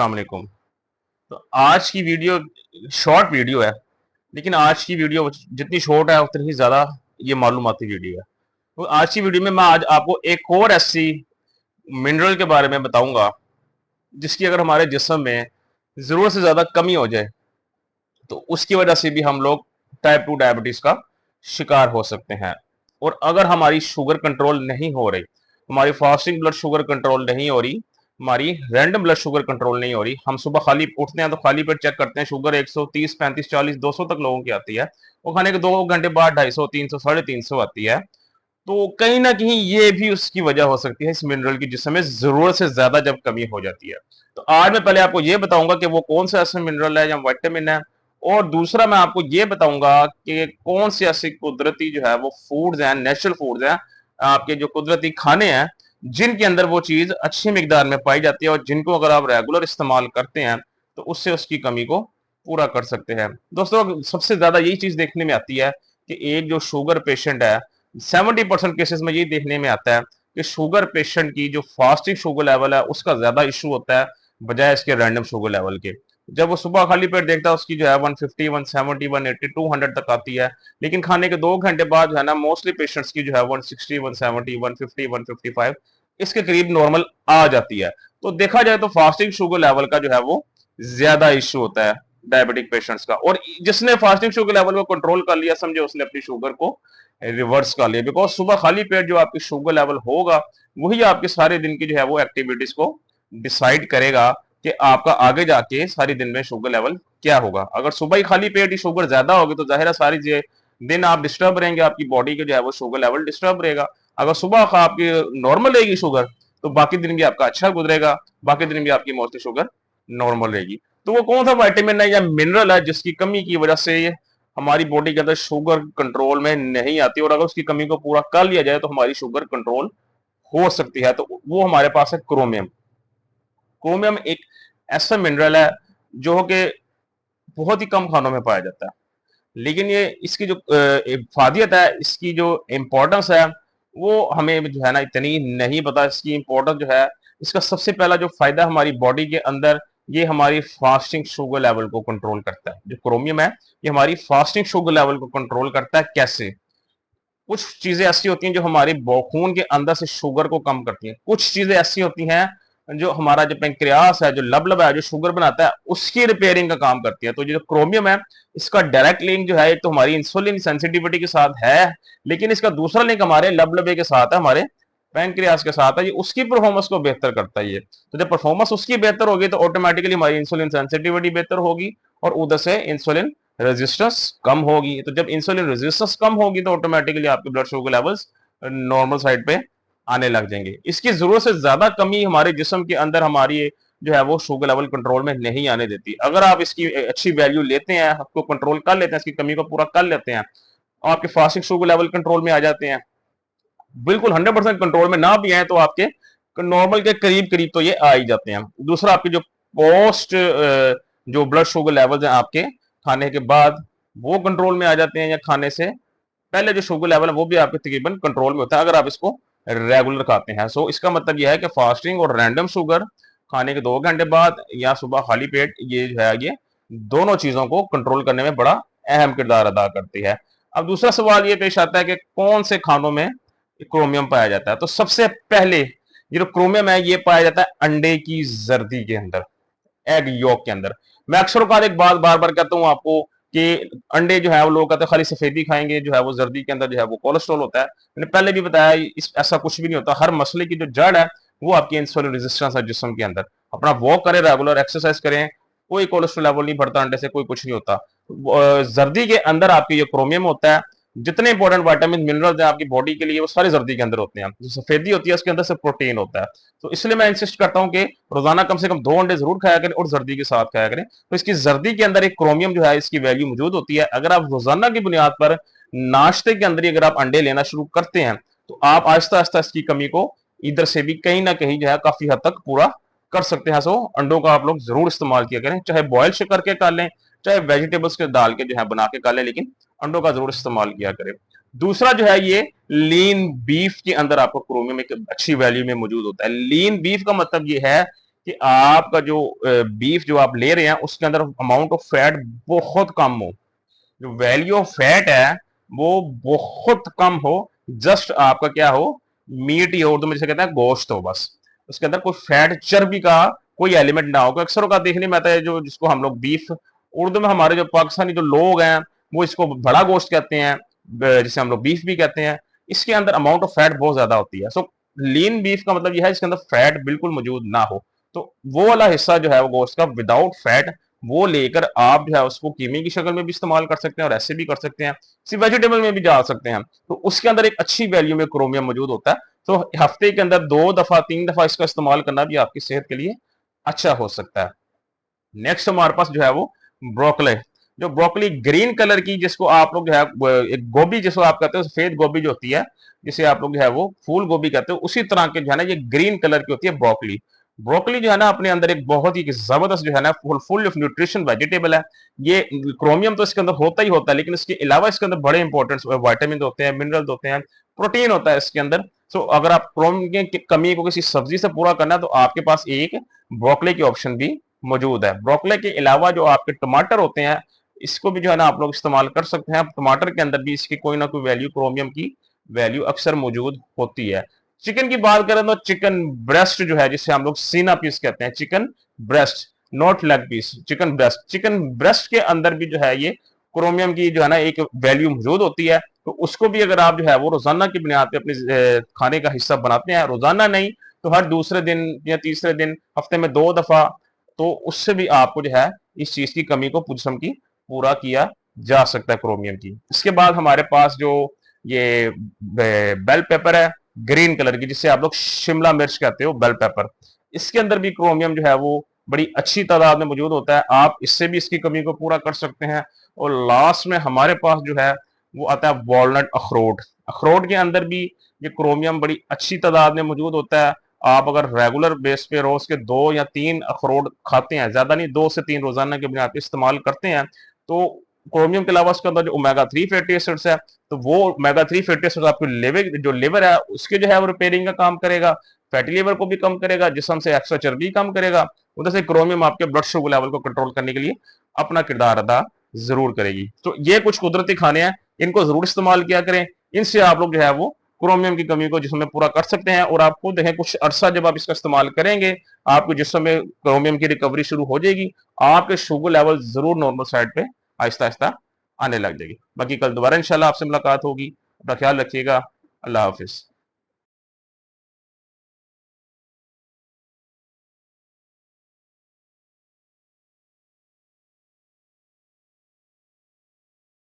अस्सलाम वालेकुम। तो आज की वीडियो शॉर्ट वीडियो है, लेकिन आज की वीडियो जितनी शॉर्ट है उतनी ही ज़्यादा ये मालूमाती वीडियो है। तो आज की वीडियो में मैं आज आपको एक और ऐसी मिनरल के बारे में बताऊंगा जिसकी अगर हमारे जिस्म में ज़रूरत से ज़्यादा कमी हो जाए तो उसकी वजह से भी हम लोग टाइप 2 डायबिटीज़ का शिकार हो सकते हैं। और अगर हमारी शुगर कंट्रोल नहीं हो रही, हमारी फास्टिंग ब्लड शुगर कंट्रोल नहीं हो रही, हमारी रैंडम ब्लड शुगर कंट्रोल नहीं हो रही, हम सुबह खाली उठते हैं तो खाली पेट चेक करते हैं, शुगर 130 35 40 200 तक लोगों की आती है, वो खाने के 2 घंटे बाद 250 300 350 आती है। तो कहीं ना कहीं ये भी उसकी वजह हो सकती है इस मिनरल की, जिसमें जरूरत से ज्यादा जब कमी हो जाती है। तो आज मैं पहले आपको ये बताऊंगा कि वो कौन सा ऐसा मिनरल है या विटामिन है, और दूसरा मैं आपको ये बताऊंगा कि कौन से ऐसे कुदरती जो है वो फूड्स हैं, नेचुरल फूड्स हैं, आपके जो कुदरती खाने हैं, जिनके अंदर वो चीज अच्छी मिकदार में पाई जाती है और जिनको अगर आप रेगुलर इस्तेमाल करते हैं तो उससे उसकी कमी को पूरा कर सकते हैं। दोस्तों, सबसे ज्यादा यही चीज देखने में आती है कि एक जो शुगर पेशेंट है, 70% केसेस में ये देखने में आता है कि शुगर पेशेंट की जो फास्टिंग शुगर लेवल है उसका ज्यादा इशू होता है बजाय इसके रैंडम शुगर लेवल के। जब वो सुबह खाली पेट देखता है उसकी जो है 150 170 180 200 तक आती है, लेकिन खाने के 2 घंटे बाद जो है ना मोस्टली पेशेंट्स की जो है 160 170 150 155 इसके करीब नॉर्मल आ जाती है। तो देखा जाए तो फास्टिंग शुगर लेवल का जो है वो ज्यादा इशू होता है डायबिटिक पेशेंट्स का। और जिसने फास्टिंग शुगर लेवल को कंट्रोल कर लिया, समझे उसने अपनी शुगर को रिवर्स कर लिया, बिकॉज सुबह खाली पेट जो आपकी शुगर लेवल होगा वही आपके सारे दिन की जो है वो एक्टिविटीज को डिसाइड करेगा कि आपका आगे जाके सारी दिन में शुगर लेवल क्या होगा। अगर सुबह ही खाली पेट ही शुगर ज्यादा होगी तो जाहिर है सारी दिन आप डिस्टर्ब रहेंगे, आपकी बॉडी के जो है वो शुगर लेवल डिस्टर्ब रहेगा। अगर सुबह आपकी नॉर्मल रहेगी शुगर तो बाकी दिन भी आपका अच्छा गुजरेगा, बाकी दिन भी आपकी मोस्टली शुगर नॉर्मल रहेगी। तो वो कौन सा विटामिन है या मिनरल है जिसकी कमी की वजह से हमारी बॉडी के अंदर शुगर कंट्रोल में नहीं आती, और अगर उसकी कमी को पूरा कर लिया जाए तो हमारी शुगर कंट्रोल हो सकती है? तो वो हमारे पास है क्रोमियम। क्रोमियम एक ऐसा मिनरल है जो कि बहुत ही कम खानों में पाया जाता है, लेकिन ये इसकी जो इफादियत है, इसकी जो इम्पोर्टेंस है, वो हमें जो है ना इतनी नहीं पता। इसकी इम्पोर्टेंस जो है, इसका सबसे पहला जो फायदा हमारी बॉडी के अंदर, ये हमारी फास्टिंग शुगर लेवल को कंट्रोल करता है। जो क्रोमियम है ये हमारी फास्टिंग शुगर लेवल को कंट्रोल करता है। कैसे? कुछ चीजें ऐसी होती हैं जो हमारे खून के अंदर से शुगर को कम करती हैं, कुछ चीजें ऐसी होती हैं जो हमारा जो पेंक्रियास है, जो लबलब है, जो शुगर बनाता है, उसकी रिपेयरिंग का काम करती है। तो जो क्रोमियम है इसका डायरेक्ट लिंक जो है एक तो हमारी इंसुलिन सेंसिटिविटी के साथ है, लेकिन इसका दूसरा लिंक हमारे लबलबे के साथ है, हमारे पैंक्रियास के साथ है। ये उसकी परफॉर्मेंस को बेहतर करता है। ये तो जब परफॉर्मेंस उसकी बेहतर होगी तो ऑटोमेटिकली हमारी इंसुलिन सेंसिटिविटी बेहतर होगी और उधर से इंसुलिन रेजिस्टेंस कम होगी। तो जब इंसुलिन रेजिस्टेंस कम होगी तो ऑटोमेटिकली आपके blood sugar levels normal side पे आने लग जाएंगे। इसकी जरूरत से ज्यादा कमी हमारे जिस्म के अंदर हमारी जो है वो शुगर लेवल कंट्रोल में नहीं आने देती। अगर आप इसकी अच्छी वैल्यू लेते हैं, आपको कंट्रोल कर लेते हैं, इसकी कमी को पूरा कर लेते हैं, आपके फास्टिंग शुगर लेवल कंट्रोल में आ जाते हैं। बिल्कुल 100% कंट्रोल में ना भी आए तो आपके नॉर्मल के करीब करीब तो ये आ ही जाते हैं। दूसरा, आपके जो पोस्ट जो ब्लड शुगर लेवल है आपके खाने के बाद, वो कंट्रोल में आ जाते हैं, या खाने से पहले जो शुगर लेवल है वो भी आपके तकरीबन कंट्रोल में होता है अगर आप इसको रेगुलर खाते हैं। सो इसका मतलब यह है कि फास्टिंग और रैंडम शुगर खाने के 2 घंटे बाद या सुबह खाली पेट, ये जो है ये दोनों चीजों को कंट्रोल करने में बड़ा अहम किरदार अदा करती है। अब दूसरा सवाल ये पेश आता है कि कौन से खानों में क्रोमियम पाया जाता है। तो सबसे पहले ये जो क्रोमियम है ये पाया जाता है अंडे की जर्दी के अंदर, एग योक के अंदर। मैं अक्सर औकात एक बात बार बार कहता हूं आपको कि अंडे जो है वो लोग कहते हैं खाली सफेदी खाएंगे, जो है वो जर्दी के अंदर जो है वो कोलेस्ट्रॉल होता है। मैंने पहले भी बताया ऐसा कुछ भी नहीं होता। हर मसले की जो जड़ है वो आपकी इंसुलिन रेजिस्टेंस है जिस्म के अंदर। अपना वॉक करें, रेगुलर एक्सरसाइज करें, कोई कोलेस्ट्रॉल लेवल नहीं बढ़ता अंडे से, कोई कुछ नहीं होता। जर्दी के अंदर आपके ये क्रोमियम होता है। जितने इंपॉर्टेंट विटामिन मिनरल्स हैं आपकी बॉडी के लिए वो सारे जर्दी के अंदर होते हैं। जो सफेदी होती है उसके अंदर से प्रोटीन होता है। तो इसलिए मैं इंसिस्ट करता हूं कि रोजाना कम से कम 2 अंडे जरूर खाया करें और जर्दी के साथ खाया करें। तो इसकी जर्दी के अंदर एक क्रोमियम जो है इसकी वैल्यू मौजूद होती है। अगर आप रोजाना की बुनियाद पर नाश्ते के अंदर ही अगर आप अंडे लेना शुरू करते हैं तो आप आहिस्ता आहिस्ता इसकी कमी को इधर से भी कहीं ना कहीं जो है काफी हद तक पूरा कर सकते हैं। सो अंडों का आप लोग जरूर इस्तेमाल किया करें, चाहे बॉयल से करके खा लें, चाहे वेजिटेबल्स के डाल के जो है बना के खा लें, लेकिन अंडों का जरूर इस्तेमाल किया करें। दूसरा जो है ये लीन बीफ के अंदर आपको क्रोमियम एक अच्छी वैल्यू में मौजूद होता है। लीन बीफ का मतलब ये है कि आपका जो बीफ जो आप ले रहे हैं उसके अंदर अमाउंट ऑफ फैट बहुत कम हो, जो वैल्यू ऑफ फैट है वो बहुत कम हो, जस्ट आपका क्या हो, मीट या उर्दू में जिसे कहते हैं गोश्त हो बस, उसके अंदर कोई फैट चर्बी का कोई एलिमेंट ना हो। अक्सर का देखने में आता है जो जिसको हम लोग बीफ, उर्दू में हमारे जो पाकिस्तानी जो लोग हैं वो इसको बड़ा गोश्त कहते हैं, जिसे हम लोग बीफ भी कहते हैं। इसके अंदर अमाउंट ऑफ फैट बहुत ज्यादा होती है। सो लीन बीफ का मतलब यह है इसके अंदर फैट बिल्कुल मौजूद ना हो। तो वो वाला हिस्सा जो है वो गोश्त का विदाउट फैट, वो लेकर आप जो है उसको कीमे की शक्ल में भी इस्तेमाल कर सकते हैं और ऐसे भी कर सकते हैं, सिर्फ वेजिटेबल में भी डाल सकते हैं। तो उसके अंदर एक अच्छी वैल्यू में क्रोमियम मौजूद होता है। तो हफ्ते के अंदर 2 दफा 3 दफा इसका इस्तेमाल करना भी आपकी सेहत के लिए अच्छा हो सकता है। नेक्स्ट हमारे पास जो है वो ब्रोकली, जो ब्रोकली ग्रीन कलर की, जिसको आप लोग जो है एक गोभी जिसको आप कहते हो सफेद गोभी जो होती है, जिसे आप लोग जो है वो फूल गोभी कहते हो, उसी तरह के जो है ना ये ग्रीन कलर की होती है ब्रोकली। ब्रोकली जो है ना अपने अंदर एक बहुत ही जबरदस्त जो है ना फुल ऑफ न्यूट्रिशन वेजिटेबल है। ये क्रोमियम तो इसके अंदर होता ही होता है, लेकिन इसके अलावा इसके अंदर बड़े इंपॉर्टेंट वाइटामिन होते हैं, मिनरल होते हैं, प्रोटीन होता है इसके अंदर। सो अगर आप क्रोमियम की कमी को किसी सब्जी से पूरा करना है तो आपके पास एक ब्रोकली की ऑप्शन भी मौजूद है। ब्रोकली के अलावा जो आपके टमाटर होते हैं इसको भी जो है ना आप लोग इस्तेमाल कर सकते हैं। टमाटर के अंदर भी इसकी कोई ना कोई वैल्यू, क्रोमियम की वैल्यू अक्सर मौजूद होती है। चिकन की बात करें तो चिकन ब्रेस्ट जो है, जिसे हम लोग सीना पीस कहते हैं, chicken breast, not leg piece, chicken breast, chicken breast के अंदर भी जो है ये क्रोमियम की जो है ना एक वैल्यू मौजूद होती है। तो उसको भी अगर आप जो है वो रोजाना की बुनियाद पे अपने खाने का हिस्सा बनाते हैं, रोजाना नहीं तो हर दूसरे दिन या तीसरे दिन, हफ्ते में 2 दफा, तो उससे भी आपको जो है इस चीज की कमी को जिस्म की पूरा किया जा सकता है क्रोमियम की। इसके बाद हमारे पास जो ये बेल पेपर है ग्रीन कलर की, जिसे आप लोग शिमला मिर्च कहते हो, बेल पेपर, इसके अंदर भी क्रोमियम जो है वो बड़ी अच्छी तादाद में मौजूद होता है। आप इससे भी इसकी कमी को पूरा कर सकते हैं। और लास्ट में हमारे पास जो है वो आता है वॉलनट, अखरोट। अखरोट के अंदर भी ये क्रोमियम बड़ी अच्छी तादाद में मौजूद होता है। आप अगर रेगुलर बेस पे रोज के 2 या 3 अखरोट खाते हैं, ज्यादा नहीं 2 से 3 रोजाना के बुनियाद पर इस्तेमाल करते हैं, तो क्रोमियम के अलावा उसके अंदर जो ओमेगा 3 फैटी एसिड्स है, तो वो ओमेगा 3 फैटी एसिड्स आपके लिवर, जो लिवर है उसके जो है वो रिपेयरिंग का काम करेगा, फैटी लिवर को भी कम करेगा, जिस्म से एक्स्ट्रा चर्बी कम करेगा। उधर से क्रोमियम आपके ब्लड शुगर लेवल को कंट्रोल करने के लिए अपना किरदार अदा जरूर करेगी। तो ये कुछ कुदरती खाने हैं, इनको जरूर इस्तेमाल किया करें। इनसे आप लोग जो है वो क्रोमियम की कमी को जिसमें पूरा कर सकते हैं। और आपको देखें कुछ अरसा जब आप इसका इस्तेमाल करेंगे, आपको जिसम में क्रोमियम की रिकवरी शुरू हो जाएगी, आपके शुगर लेवल जरूर नॉर्मल साइड पे आहिस्ता आहिस्ता आने लग जाएगी। बाकी कल दोबारा इंशाल्लाह आपसे मुलाकात होगी। अपना ख्याल रखिएगा। अल्लाह हाफिज।